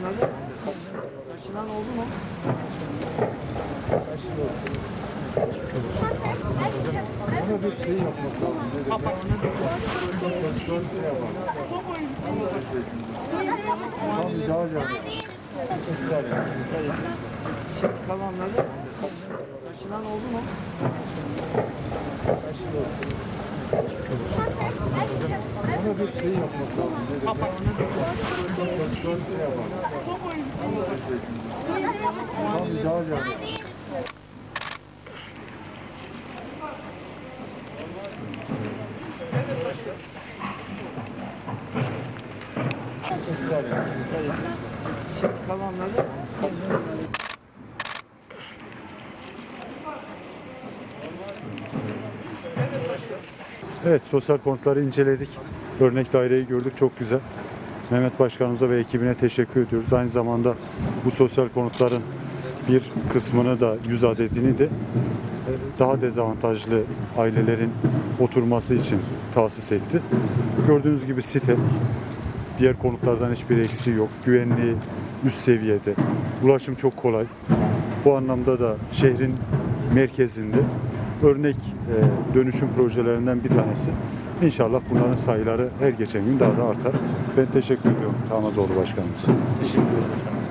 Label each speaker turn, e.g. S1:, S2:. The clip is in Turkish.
S1: kalanları taşınan oldu mu?
S2: Ama bir şey yapmak lazım. Kontrol şey yapalım. Tamam, rica ederim.
S1: Kalanları taşınan oldu mu?
S2: Ama bir şey yapmak lazım. Kontrol şey yapalım. Tamam, rica ederim.
S1: Kalanları
S2: Evet, sosyal konutları inceledik. Örnek daireyi gördük, çok güzel. Mehmet Başkanımıza ve ekibine teşekkür ediyoruz. Aynı zamanda bu sosyal konutların bir kısmını da 100 adedini de daha dezavantajlı ailelerin oturması için tahsis etti. Gördüğünüz gibi site diğer konutlardan hiçbir eksiği yok. Güvenliği üst seviyede. Ulaşım çok kolay. Bu anlamda da şehrin merkezinde örnek dönüşüm projelerinden bir tanesi. İnşallah bunların sayıları her geçen gün daha da artar. Ben teşekkür ediyorum Tamazoğlu Başkanımıza.
S3: Teşekkür ederiz efendim.